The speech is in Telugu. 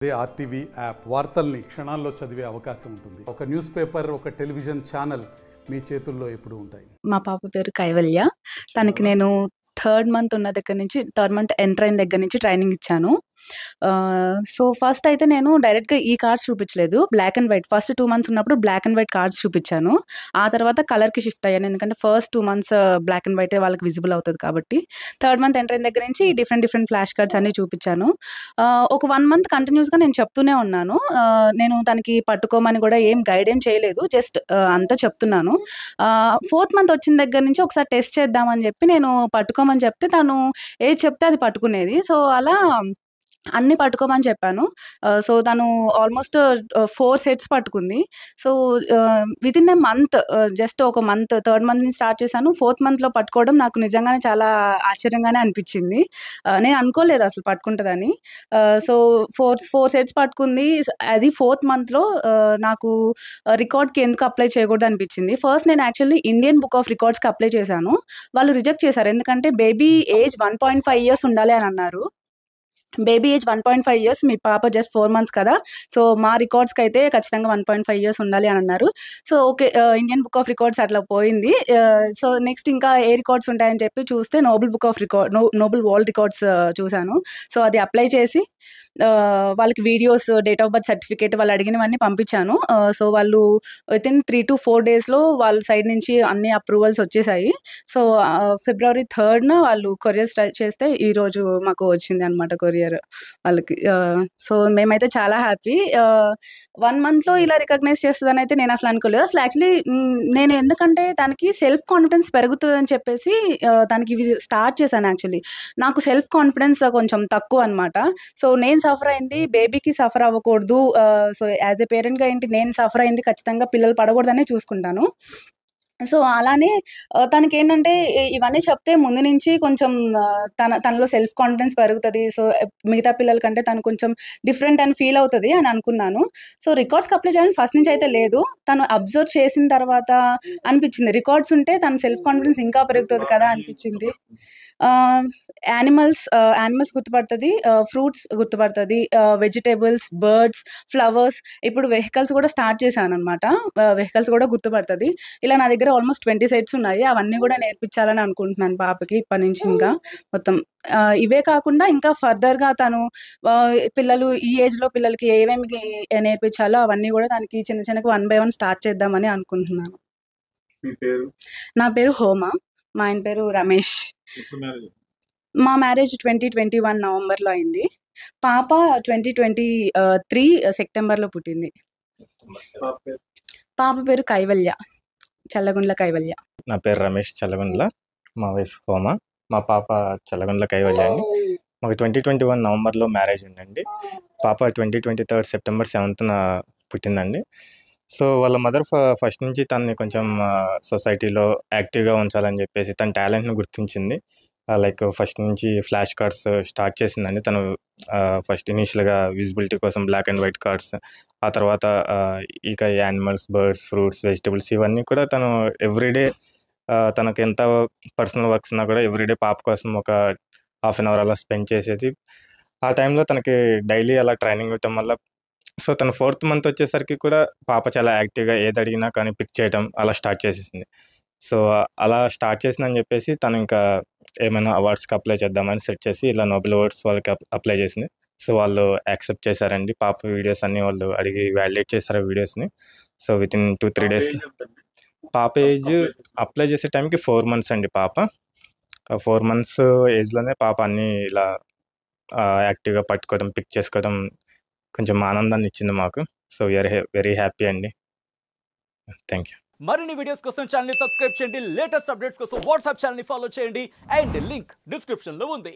అదే ఆర్టీవీ యాప్ వార్తల్ని క్షణాల్లో చదివే అవకాశం ఉంటుంది. ఒక న్యూస్ పేపర్, ఒక టెలివిజన్ ఛానల్ మీ చేతుల్లో ఎప్పుడూ ఉంటాయి. మా పాప పేరు కైవల్య. తనకి నేను థర్డ్ మంత్ ఎంటర్ అయిన దగ్గర నుంచి ట్రైనింగ్ ఇచ్చాను. సో ఫస్ట్ అయితే నేను డైరెక్ట్గా ఈ కార్డ్స్ చూపించలేదు, black and white. First 2 months ఉన్నప్పుడు బ్లాక్ అండ్ వైట్ కార్డ్స్ చూపించాను. ఆ తర్వాత కలర్కి షిఫ్ట్ అయ్యాను, ఎందుకంటే ఫస్ట్ 2 months బ్లాక్ అండ్ వైటే వాళ్ళకి విజిబుల్ అవుతుంది కాబట్టి. థర్డ్ మంత్ ఎంటర్ అయిన దగ్గర నుంచి డిఫరెంట్ ఫ్లాష్ కార్డ్స్ అన్ని చూపించాను. ఒక 1 month కంటిన్యూస్గా నేను చెప్తూనే ఉన్నాను. నేను తనకి పట్టుకోమని కూడా ఏం గైడ్ ఏం చేయలేదు, జస్ట్ అంతా చెప్తున్నాను. 4th month వచ్చిన దగ్గర నుంచి ఒకసారి టెస్ట్ చేద్దామని చెప్పి నేను పట్టుకోమని చెప్తే తను ఏది చెప్తే అది పట్టుకునేది. సో అలా అన్నీ పట్టుకోమని చెప్పాను. సో తను ఆల్మోస్ట్ 4 sets పట్టుకుంది. సో వితిన్ ఏ మంత్, జస్ట్ ఒక మంత్, థర్డ్ మంత్ నుంచి స్టార్ట్ చేశాను. 4th monthలో పట్టుకోవడం నాకు నిజంగానే చాలా ఆశ్చర్యంగానే అనిపించింది. నేను అనుకోలేదు అసలు పట్టుకుంటుందని. సో 4 sets పట్టుకుంది. అది 4th monthలో నాకు రికార్డ్కి ఎందుకు అప్లై చేయకూడదు అనిపించింది. ఫస్ట్ నేను యాక్చువల్లీ ఇండియన్ బుక్ ఆఫ్ రికార్డ్స్కి అప్లై చేశాను. వాళ్ళు రిజెక్ట్ చేశారు, ఎందుకంటే బేబీ ఏజ్ 1.5 years ఉండాలి అని అన్నారు. బేబీ ఏజ్ 1.5 years, మీ పాప జస్ట్ 4 months కదా, సో మా రికార్డ్స్కి అయితే ఖచ్చితంగా 1.5 years ఉండాలి అని అన్నారు. So okay, Indian book of records అట్లా పోయింది. సో నెక్స్ట్ ఇంకా ఏ రికార్డ్స్ ఉంటాయని చెప్పి చూస్తే నోబెల్ వరల్డ్ రికార్డ్స్ చూశాను. సో అది అప్లై చేసి వాళ్ళకి videos, date of birth certificate, వాళ్ళు అడిగినవన్నీ పంపించాను. సో వాళ్ళు వితిన్ 3 to 4 daysలో వాళ్ళ సైడ్ నుంచి అన్ని అప్రూవల్స్ వచ్చేసాయి. సో February 3rd వాళ్ళు కొరియర్ స్టార్ట్ చేస్తే ఈరోజు మాకు వచ్చింది అనమాట కొరియర్ వాళ్ళకి. సో మేమైతే చాలా హ్యాపీ. 1 monthలో ఇలా రికగ్నైజ్ చేస్తుందని అయితే నేను అసలు అనుకోలేదు. అసలు యాక్చువల్లీ నేను ఎందుకంటే దానికి సెల్ఫ్ కాన్ఫిడెన్స్ పెరుగుతుంది అని చెప్పేసి దానికి ఇవి స్టార్ట్ చేశాను. యాక్చువల్లీ నాకు సెల్ఫ్ కాన్ఫిడెన్స్ కొంచెం తక్కువ అనమాట. సో నేను సఫర్ అయింది, బేబీకి సఫర్ అవ్వకూడదు. సో యాజ్ ఎ పేరెంట్గా ఏంటి, నేను సఫర్ అయింది, ఖచ్చితంగా పిల్లలు పడకూడదనే చూసుకుంటాను. సో అలానే తనకి ఏంటంటే ఇవన్నీ చెప్తే ముందు నుంచి కొంచెం తనలో సెల్ఫ్ కాన్ఫిడెన్స్ పెరుగుతుంది. సో మిగతా పిల్లల కంటే తను కొంచెం డిఫరెంట్ అని ఫీల్ అవుతుంది అని అనుకున్నాను. సో రికార్డ్స్కి అప్లై చేయాలని ఫస్ట్ నుంచి అయితే లేదు, తను అబ్జర్వ్ చేసిన తర్వాత అనిపించింది రికార్డ్స్ ఉంటే తన సెల్ఫ్ కాన్ఫిడెన్స్ ఇంకా పెరుగుతుంది కదా అనిపించింది. యానిమల్స్ గుర్తుపడుతుంది, ఫ్రూట్స్ గుర్తుపడుతుంది, వెజిటేబుల్స్, బర్డ్స్, ఫ్లవర్స్. ఇప్పుడు వెహికల్స్ కూడా స్టార్ట్ చేశాను అనమాట. వెహికల్స్ కూడా గుర్తుపడుతుంది. ఇలా నా దగ్గర ఆల్మోస్ట్ 20 sets ఉన్నాయి. అవన్నీ కూడా నేర్పించాలని అనుకుంటున్నాను పాపకి ఇప్పటి నుంచి. ఇంకా మొత్తం ఇవే కాకుండా ఇంకా ఫర్దర్గా తను పిల్లలు ఈ ఏజ్లో పిల్లలకి ఏమేమి నేర్పించాలో అవన్నీ కూడా దానికి చిన్నగా 1 by 1 స్టార్ట్ చేద్దామని అనుకుంటున్నాను. నా పేరు హోమ, మా ఆయన పేరు రమేష్. మా మ్యారేజ్ 2021 నవంబర్లో అయింది. పాప 2023 సెప్టెంబర్లో పుట్టింది. పాప పేరు కైవల్య, చల్లగుండ్ల కైవల్య. నా పేరు రమేష్ చల్లగుండ్ల, మా వైఫ్ హోమ, మా పాప చల్లగుండ్ల కైవల్య అండి. మాకు 2021 నవంబర్లో మ్యారేజ్ ఉందండి. పాప 2023 సెప్టెంబర్ 7th పుట్టిందండి. సో వాళ్ళ మదర్ ఫస్ట్ నుంచి తనని కొంచెం సొసైటీలో యాక్టివ్గా ఉంచాలని చెప్పేసి తన టాలెంట్ని గుర్తించింది. లైక్ ఫస్ట్ నుంచి ఫ్లాష్ కార్డ్స్ స్టార్ట్ చేసిందండి. తను ఫస్ట్ ఇనీషియల్గా విజిబిలిటీ కోసం బ్లాక్ అండ్ వైట్ కార్డ్స్, ఆ తర్వాత ఇక యానిమల్స్, బర్డ్స్, ఫ్రూట్స్, వెజిటబుల్స్ ఇవన్నీ కూడా తను ఎవ్రీడే తనకు ఎంత పర్సనల్ వర్క్స్ ఉన్నా కూడా ఎవ్రీడే పాప కోసం ఒక 1/2 hour అలా స్పెండ్ చేసేది. ఆ టైంలో తనకి డైలీ అలా ట్రైనింగ్ ఇవ్వటం వల్ల సో తను 4th month వచ్చేసరికి కూడా పాప చాలా యాక్టివ్గా ఏది అడిగినా కానీ పిక్ చేయడం అలా స్టార్ట్ చేసేసింది. సో అలా స్టార్ట్ చేసిందని చెప్పేసి తను ఇంకా ఏమైనా అవార్డ్స్కి అప్లై చేద్దామని సెట్ చేసి ఇలా నోబెల్ అవార్డ్స్ వాళ్ళకి అప్లై చేసింది. సో వాళ్ళు యాక్సెప్ట్ చేశారండి. పాప వీడియోస్ అన్నీ వాళ్ళు అడిగి వ్యాలిడేట్ చేశారు వీడియోస్ని. సో వితిన్ 2-3 days పాప ఏజ్ అప్లై చేసే టైంకి 4 months అండి. పాప 4 months ఏజ్లోనే పాప అన్నీ ఇలా యాక్టివ్గా పట్టుకోవడం, పిక్ చేసుకోవడం కొంచెం ఆనందాన్ని ఇచ్చింది మాకు. సో వీఆర్ వెరీ హ్యాపీ అండి. Thank you. మరిన్ని వీడియోస్ కోసం ఛానల్ ని సబ్స్క్రైబ్ చేయండి, లేటెస్ట్ అప్డేట్స్ కోసం వాట్సాప్ ఛానల్ ని ఫాలో చేయండి, అండ్ లింక్ డిస్క్రిప్షన్ లో ఉంది.